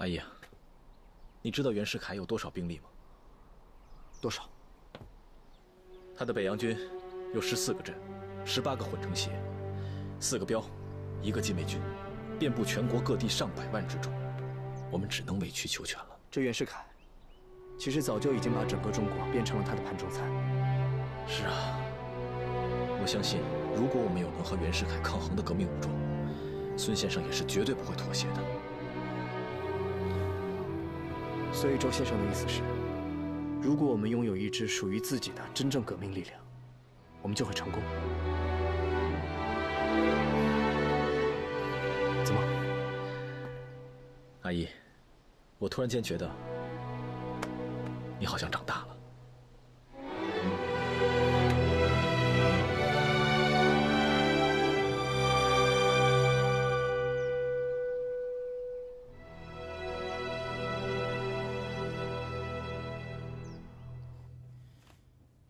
阿姨，你知道袁世凯有多少兵力吗？多少？他的北洋军有14个镇，18个混成协，4个标，1个禁卫军，遍布全国各地上百万之众。我们只能委曲求全了。这袁世凯，其实早就已经把整个中国变成了他的盘中餐。是啊，我相信，如果我们有能和袁世凯抗衡的革命武装，孙先生也是绝对不会妥协的。所以周先生的意思是，如果我们拥有一支属于自己的真正革命力量，我们就会成功。怎么，阿姨，我突然间觉得你好像长大了。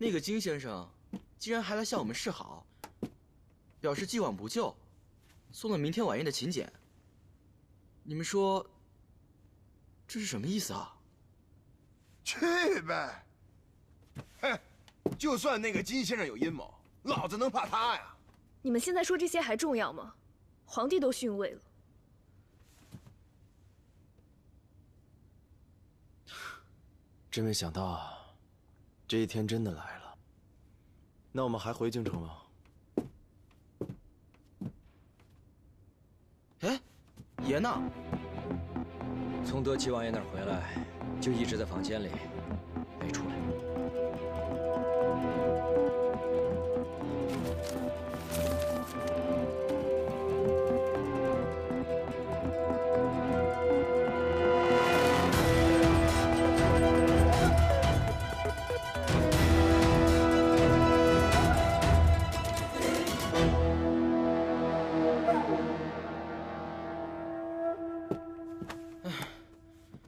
那个金先生竟然还来向我们示好，表示既往不咎，送了明天晚宴的请柬。你们说这是什么意思啊？去呗！嘿，就算那个金先生有阴谋，老子能怕他呀？你们现在说这些还重要吗？皇帝都逊位了。真没想到，这一天真的来了。那我们还回京城吗？哎，爷呢？从德齐王爷那儿回来，就一直在房间里，没出来。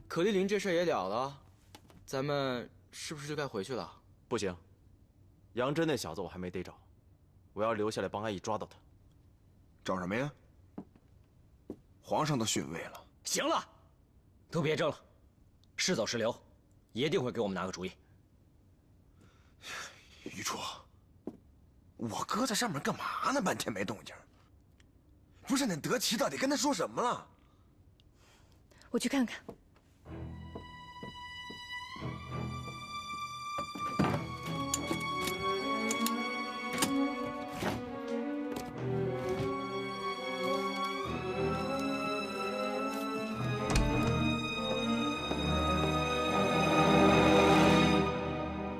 可丽琳这事儿也了了，咱们是不是就该回去了？不行，杨真那小子我还没逮着，我要留下来帮阿义抓到他。找什么呀？皇上都逊位了。行了，都别争了，是走是留，一定会给我们拿个主意。余初，我哥在上面干嘛呢？半天没动静。不是那德齐到底跟他说什么了？我去看看。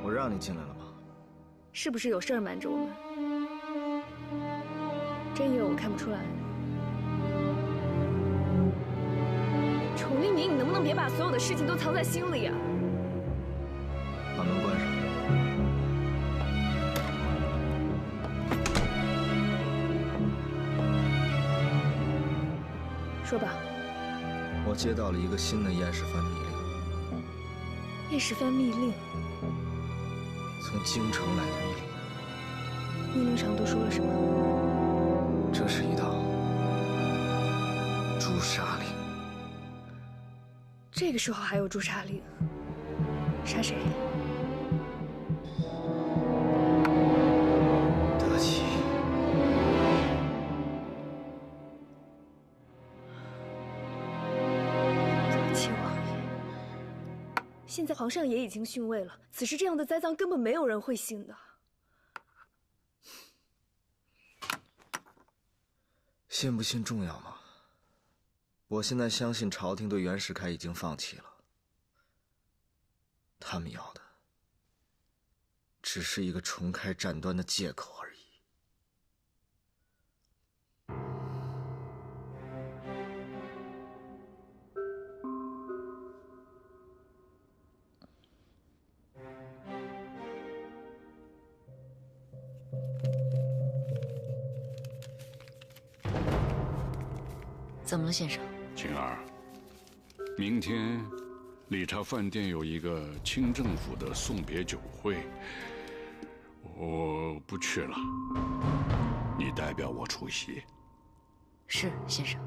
我让你进来了吗？是不是有事儿瞒着我们？真以为我看不出来？崇利明，你能不能别把所有的事情都藏在心里啊？把门关上。说吧。我接到了一个新的燕世蕃密令。燕世蕃密令？从京城来的密令。密令上都说了什么？这是一道诛杀令。这个时候还有诛杀令？杀谁？德齐。德齐王爷。现在皇上也已经逊位了，此时这样的栽赃根本没有人会信的。信不信重要吗？我现在相信朝廷对袁世凯已经放弃了，他们要的只是一个重开战端的借口而已。怎么了，先生？晴儿，明天理查饭店有一个清政府的送别酒会，我不去了，你代表我出席。是，先生。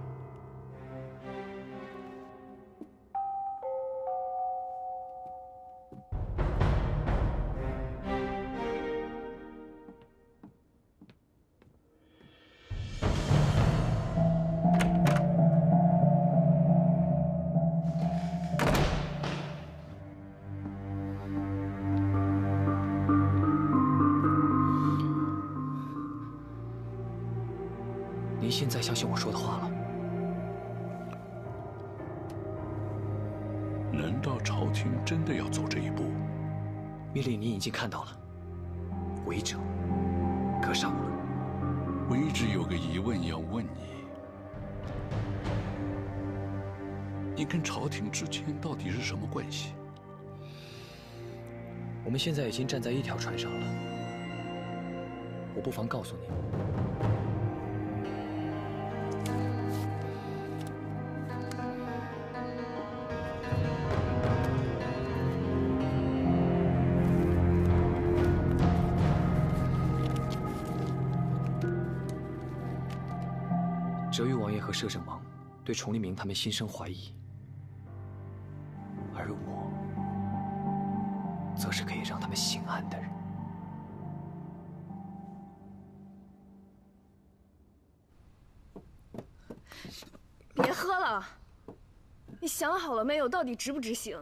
现在相信我说的话了？难道朝廷真的要走这一步？密令你已经看到了，违者格杀勿论。我一直有个疑问要问你：你跟朝廷之间到底是什么关系？我们现在已经站在一条船上了，我不妨告诉你。哲玉王爷和摄政王对崇黎明他们心生怀疑，而我则是可以让他们心安的人。别喝了，你想好了没有？到底执不执行？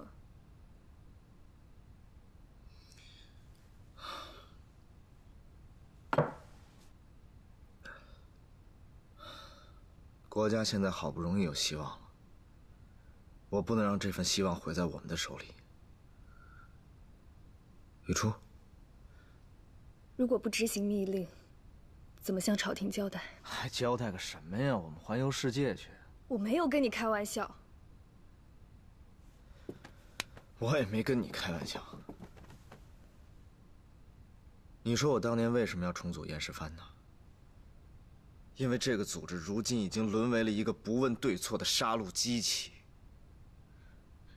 国家现在好不容易有希望了，我不能让这份希望毁在我们的手里。雨初，如果不执行密令，怎么向朝廷交代？还交代个什么呀？我们环游世界去。我没有跟你开玩笑。我也没跟你开玩笑。你说我当年为什么要重组燕世藩呢？因为这个组织如今已经沦为了一个不问对错的杀戮机器。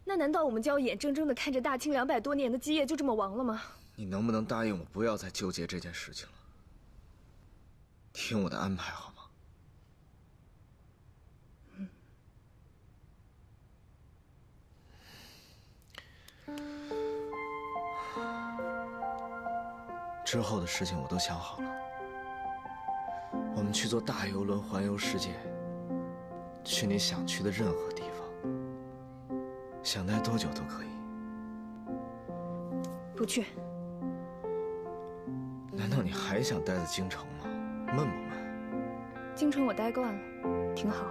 那难道我们就要眼睁睁地看着大清200多年的基业就这么亡了吗？你能不能答应我不要再纠结这件事情了？听我的安排好吗？之后的事情我都想好了。我们去坐大游轮环游世界，去你想去的任何地方，想待多久都可以。不去。难道你还想待在京城吗？闷不闷？京城我待惯了，挺好。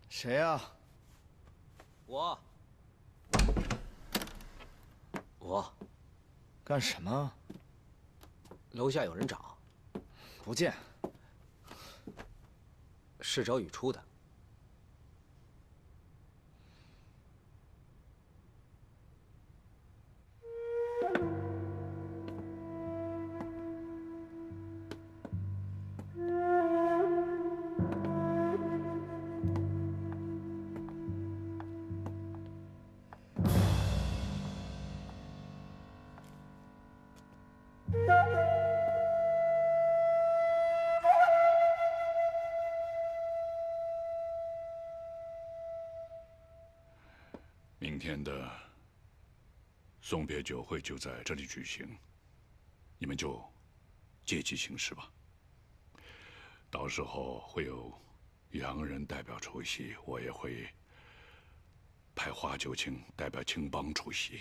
谁呀？我。干什么？楼下有人找。不见。是找雨初的。明天的送别酒会就在这里举行，你们就借机行事吧。到时候会有洋人代表出席，我也会派花九卿代表青帮出席。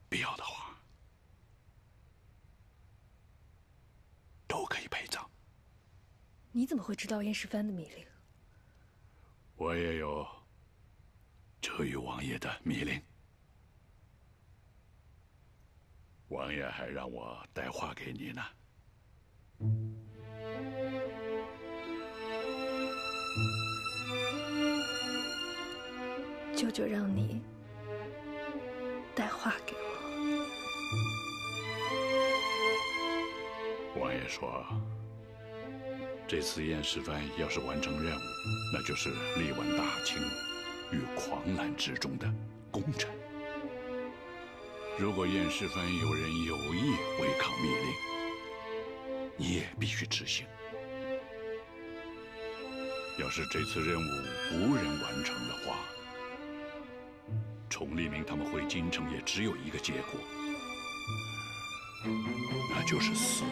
必要的话，都可以陪葬。你怎么会知道燕世藩的密令？我也有哲宇王爷的密令，王爷还让我带话给你呢。舅舅让你带话给我。王爷说，这次燕世蕃要是完成任务，那就是力挽大清于狂澜之中的功臣。如果燕世蕃有人有意违抗密令，你也必须执行。要是这次任务无人完成的话，崇利明他们回京城也只有一个结果，那就是死。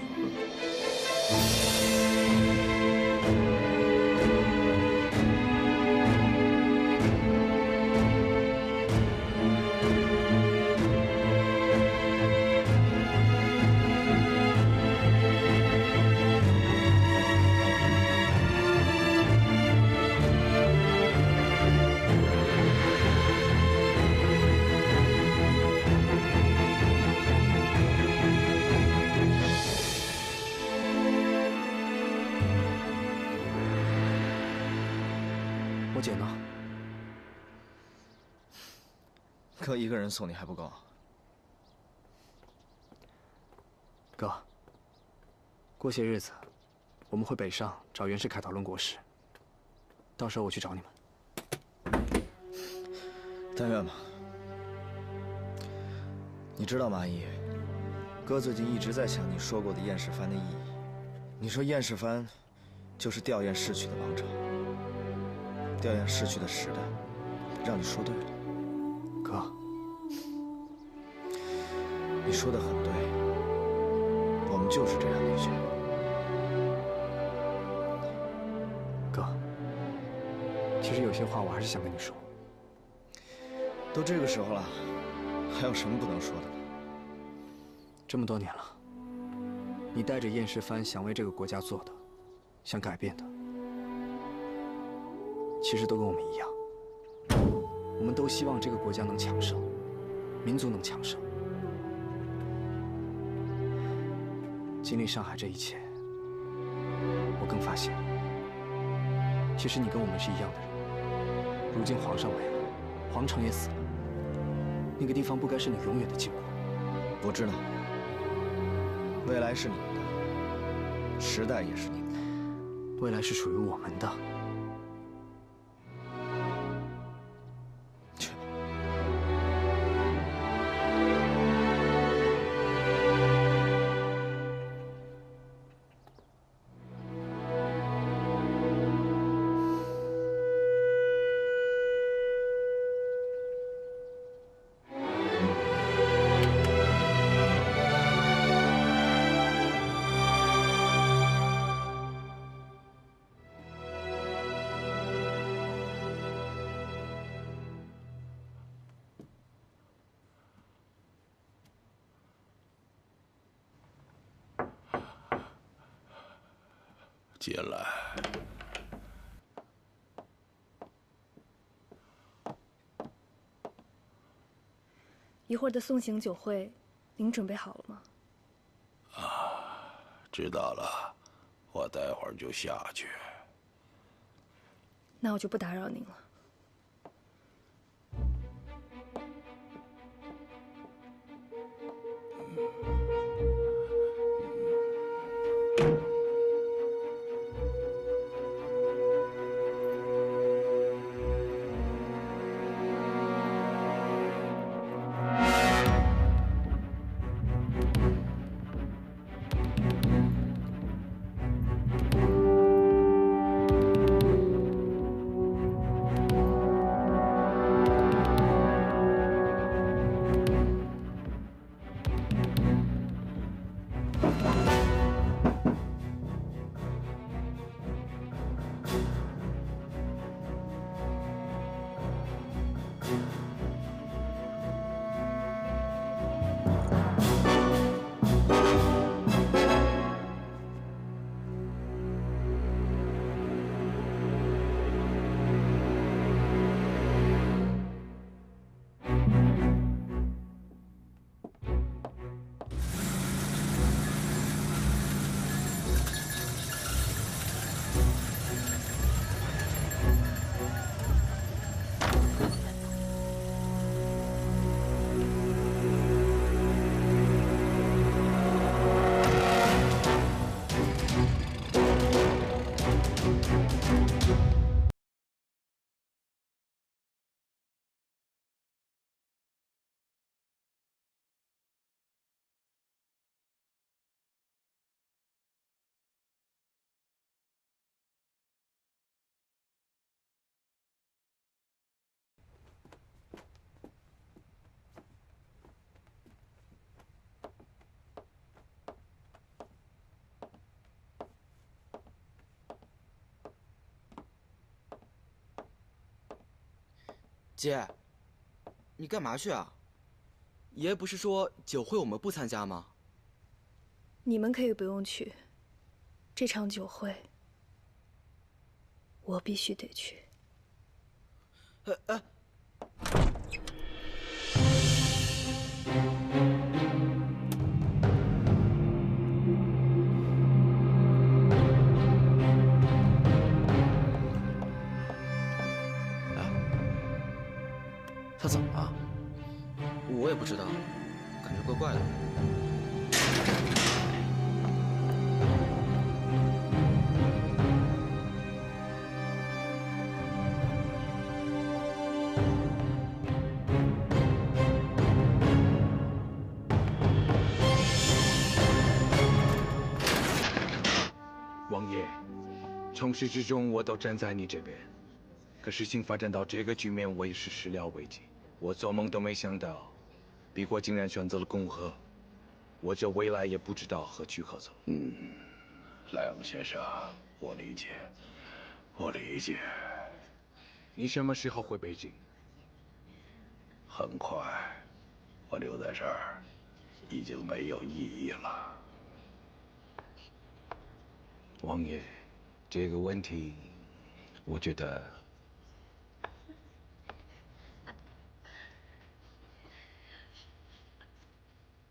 我姐呢？哥一个人送你还不够。哥，过些日子我们会北上找袁世凯讨论国事，到时候我去找你们。但愿吧。你知道，马懿，哥最近一直在想你说过的燕世蕃的意义。你说燕世蕃就是吊唁逝去的王朝。吊唁逝去的时代，让你说对了，哥。你说的很对，我们就是这样的决。哥，其实有些话我还是想跟你说。都这个时候了，还有什么不能说的呢？这么多年了，你带着燕世蕃想为这个国家做的，想改变的。其实都跟我们一样，我们都希望这个国家能强盛，民族能强盛。经历上海这一切，我更发现，其实你跟我们是一样的人。如今皇上没了，皇城也死了，那个地方不该是你永远的禁国。我知道，未来是你们的，时代也是你们的，未来是属于我们的。进来。一会儿的送行酒会，您准备好了吗？知道了，我待会儿就下去。那我就不打扰您了。姐，你干嘛去啊？爷爷不是说酒会我们不参加吗？你们可以不用去，这场酒会我必须得去。他怎么了？我也不知道，感觉怪怪的。王爷，从始至终我都站在你这边，可事情发展到这个局面，我也是始料未及。我做梦都没想到，帝国竟然选择了共和，我这未来也不知道何去何从。莱昂先生，我理解，我理解。你什么时候回北京？很快，我留在这儿已经没有意义了。王爷，这个问题，我觉得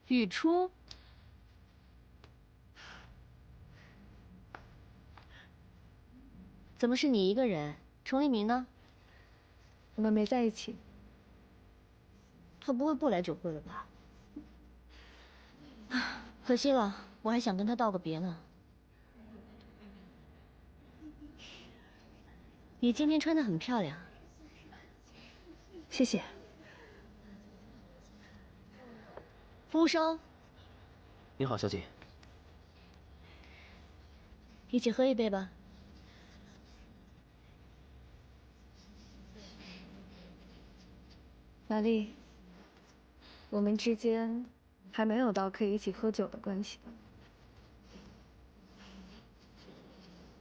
雨初，怎么是你一个人？程立明呢？我们没在一起。他不会不来酒会了吧？可惜了，我还想跟他道个别呢。你今天穿得很漂亮。谢谢。服务生，你好，小姐。一起喝一杯吧。玛丽，我们之间还没有到可以一起喝酒的关系。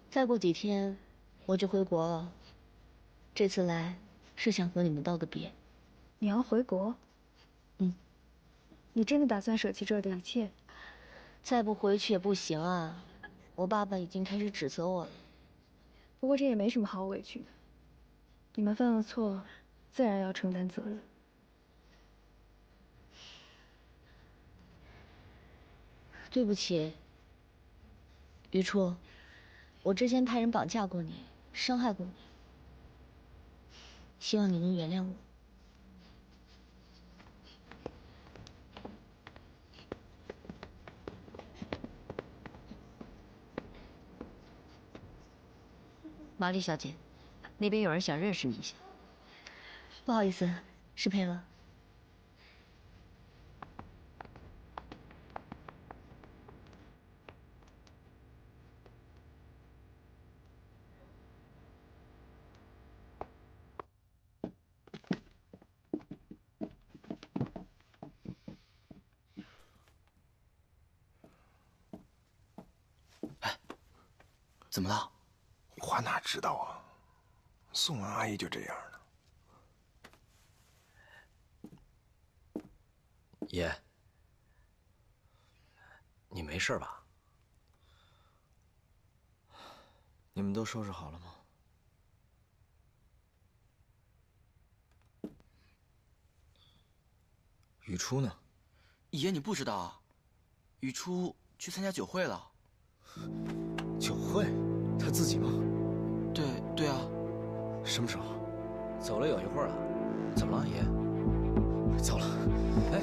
再过几天我就回国了。这次来是想和你们道个别。你要回国？你真的打算舍弃这儿的一切？再不回去也不行啊！我爸爸已经开始指责我了。不过这也没什么好委屈的。你们犯了错，自然要承担责任。对不起，余初，我之前派人绑架过你，伤害过你，希望你能原谅我。玛丽小姐，那边有人想认识你一下。不好意思，失陪了。怎么了？我哪知道啊？宋文阿姨就这样的。爷，你没事吧？你们都收拾好了吗？雨初呢？爷，你不知道啊？雨初去参加酒会了。酒会？他自己吗？对啊。什么时候？走了有一会儿了。怎么了，爷？糟了！哎，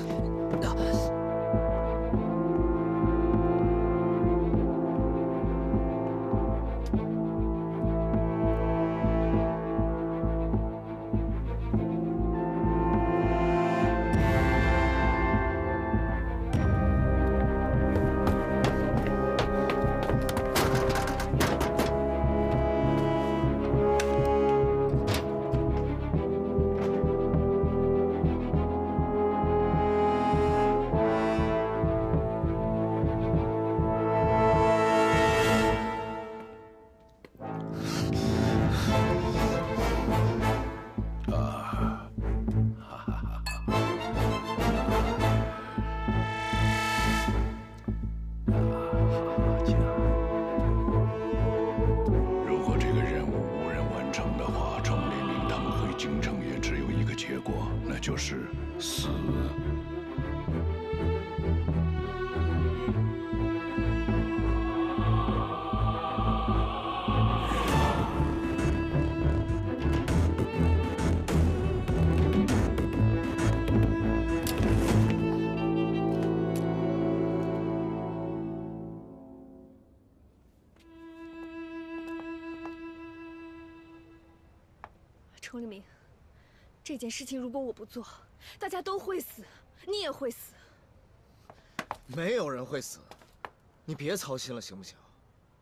就是死。程立明，这件事情如果我不做，大家都会死，你也会死。没有人会死，你别操心了，行不行？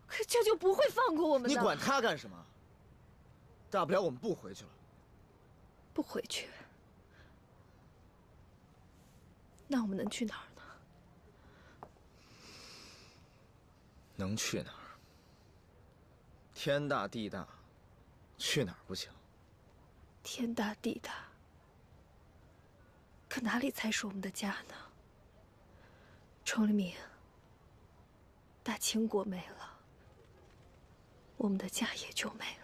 可这就不会放过我们的。你管他干什么？大不了我们不回去了。不回去，那我们能去哪儿呢？能去哪儿？天大地大，去哪儿不行？天大地大，可哪里才是我们的家呢？程立明，大清国没了，我们的家也就没了。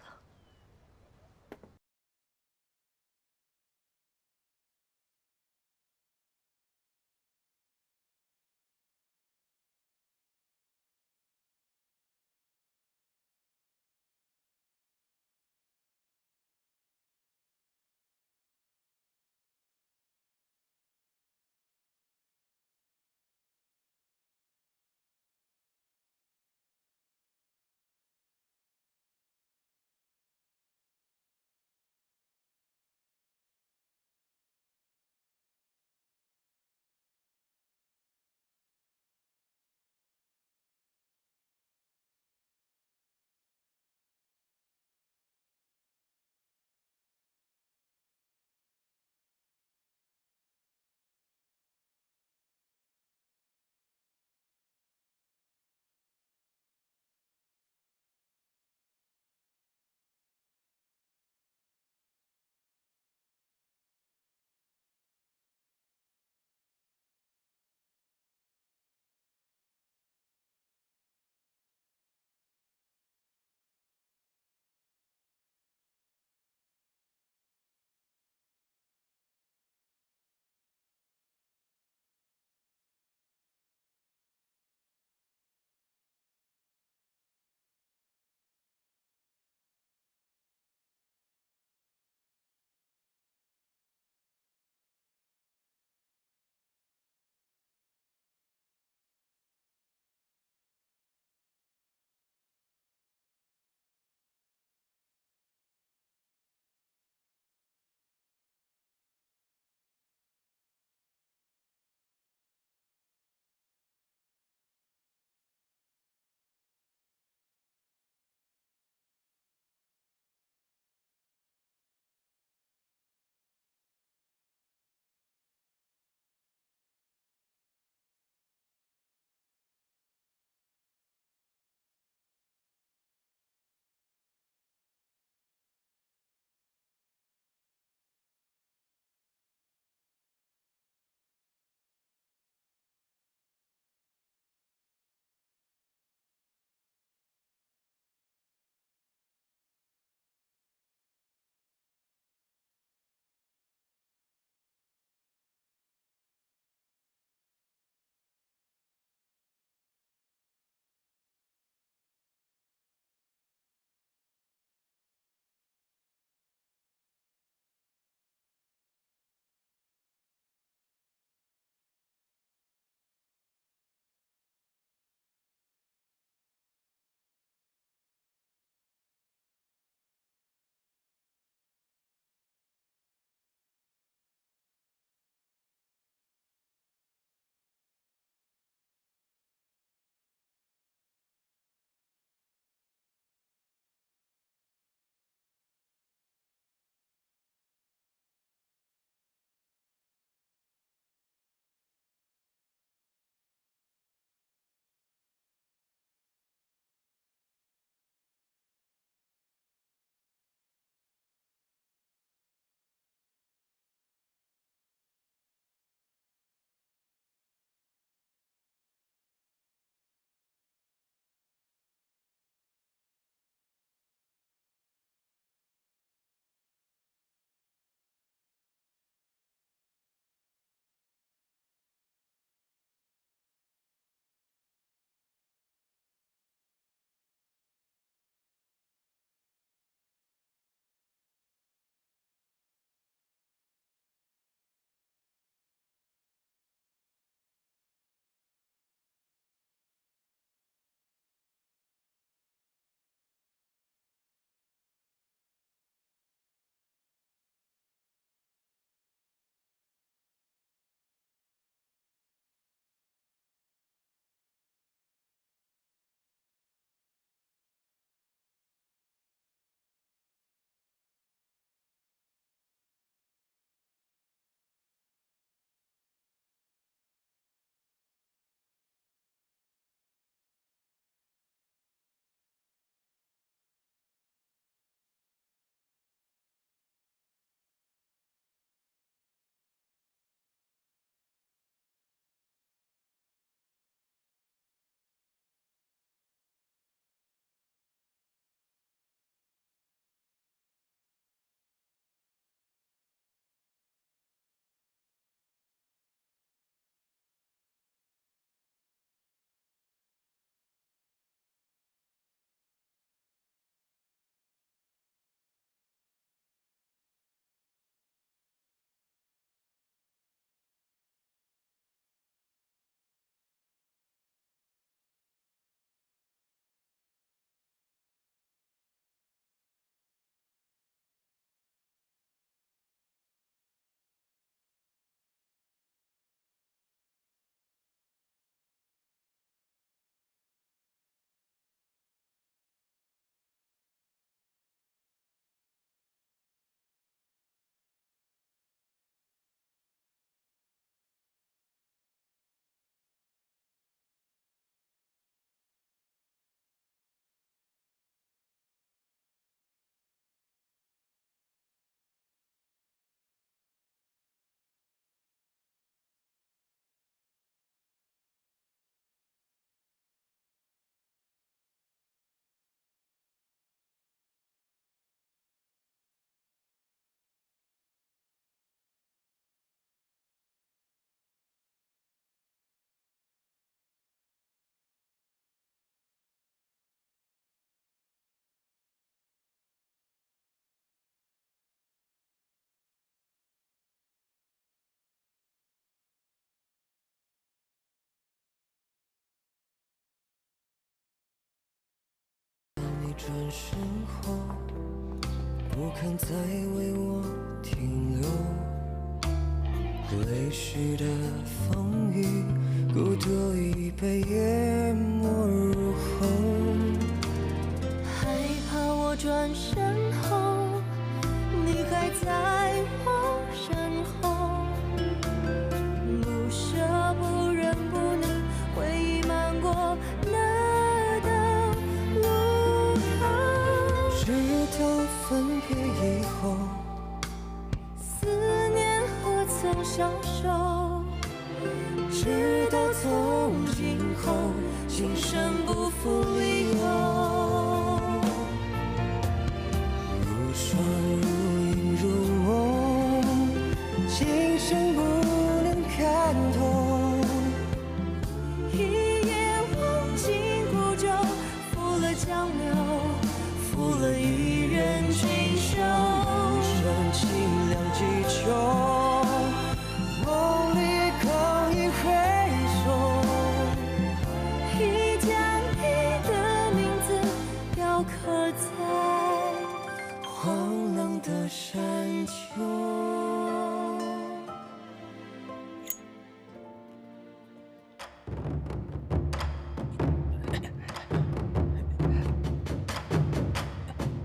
转身后，不肯再为我停留。泪湿的风雨，孤独已被淹没入喉。害怕我转身后，你还在我身后，不舍不忍不能，回忆漫过那道路口。直到分别以后，思念何曾消瘦，直到从今后，今生不负理由。如霜如影如梦，今生不能看透。一夜望尽孤舟，负了江流，负了一人群守。山清凉几秋，梦里空一回首，已将你的名字雕刻在荒凉的山丘。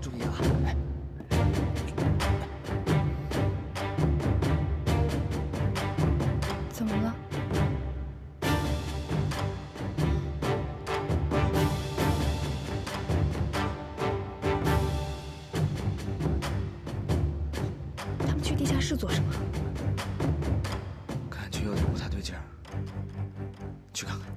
注意啊！怎么了？他们去地下室做什么？感觉有点不太对劲儿，去看看。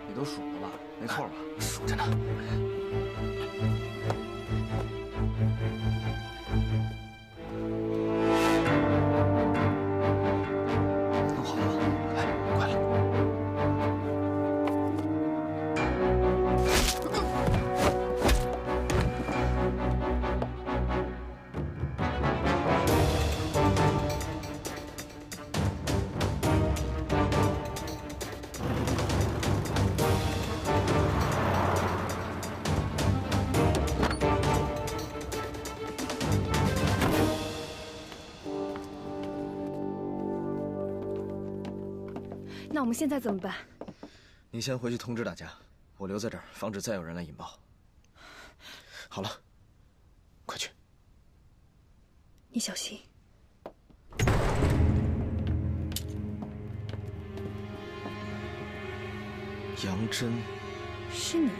你都数了吧？没错吧？数着呢。弄好了吗？来，快了。那我们现在怎么办？你先回去通知大家，我留在这儿，防止再有人来引爆。好了，快去。你小心。杨真，是你，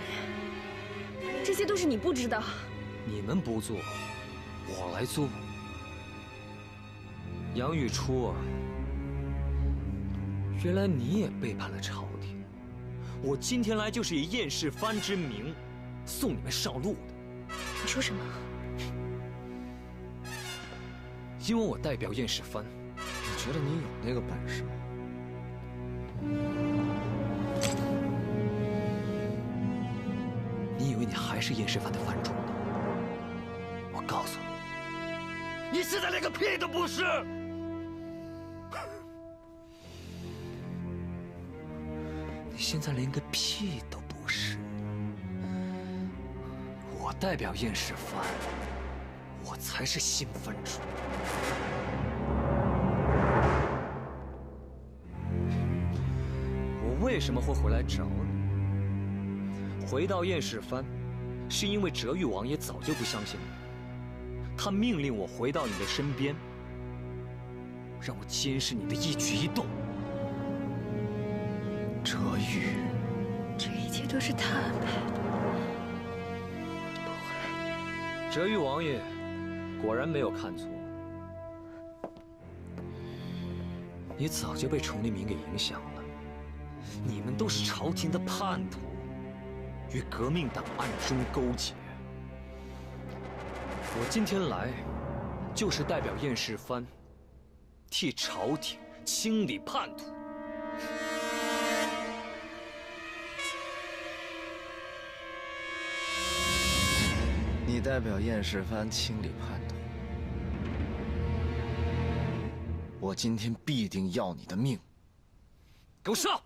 这些都是你不知道。你们不做，我来做。杨玉初啊，原来你也背叛了朝廷。我今天来就是以燕世蕃之名，送你们上路的。你说什么？因为我代表燕世蕃。你觉得你有那个本事吗？你以为你还是燕世蕃的藩主呢？我告诉你，你现在连个屁都不是！你现在连个屁都不是。我代表燕世蕃，我才是新藩主。我为什么会回来找你？回到燕世蕃，是因为哲玉王爷早就不相信你，他命令我回到你的身边，让我监视你的一举一动。哲玉，这一切都是他安排的。不会，哲玉王爷果然没有看错，你早就被崇利明给影响了。你们都是朝廷的叛徒，与革命党暗中勾结。我今天来，就是代表燕世蕃，替朝廷清理叛徒。你代表燕世蕃清理叛徒，我今天必定要你的命！给我上！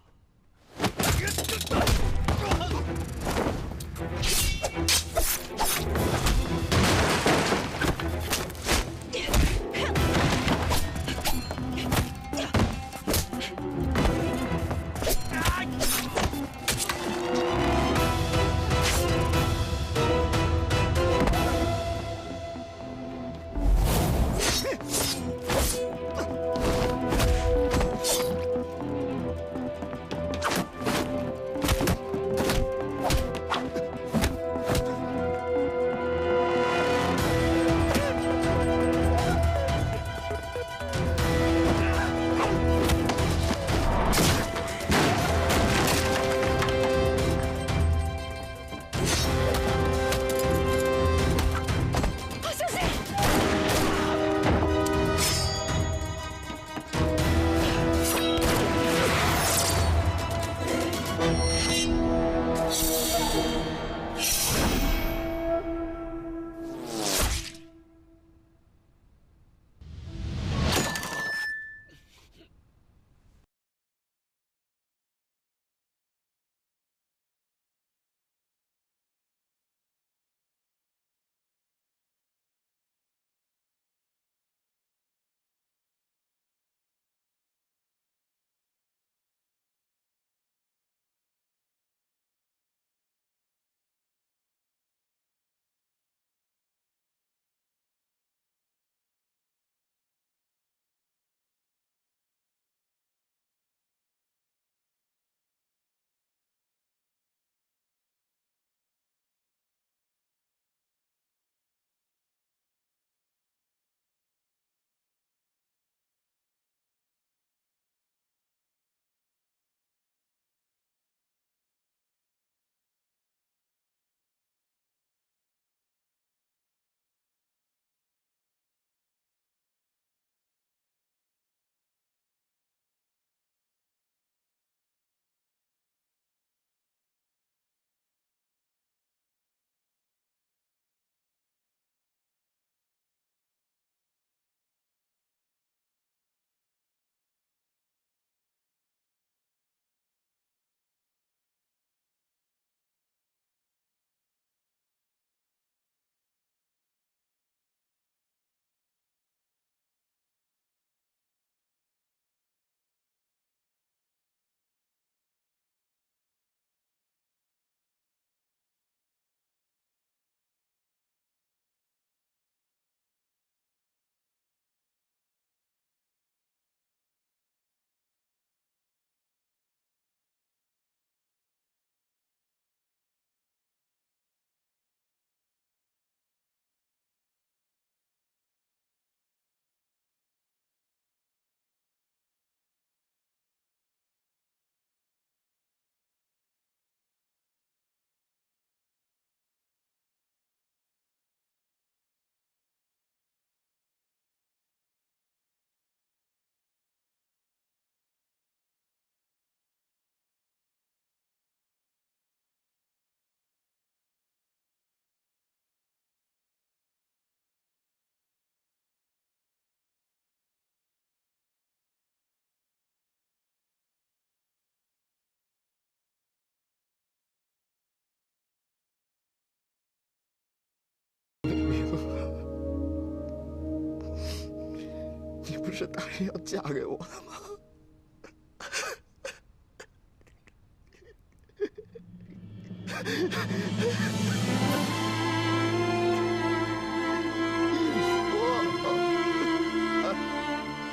你不是答应要嫁给我的吗？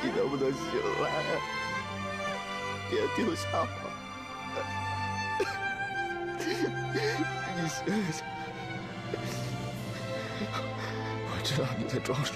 你能不能醒来？别丢下我！你醒醒！我知道你在装睡。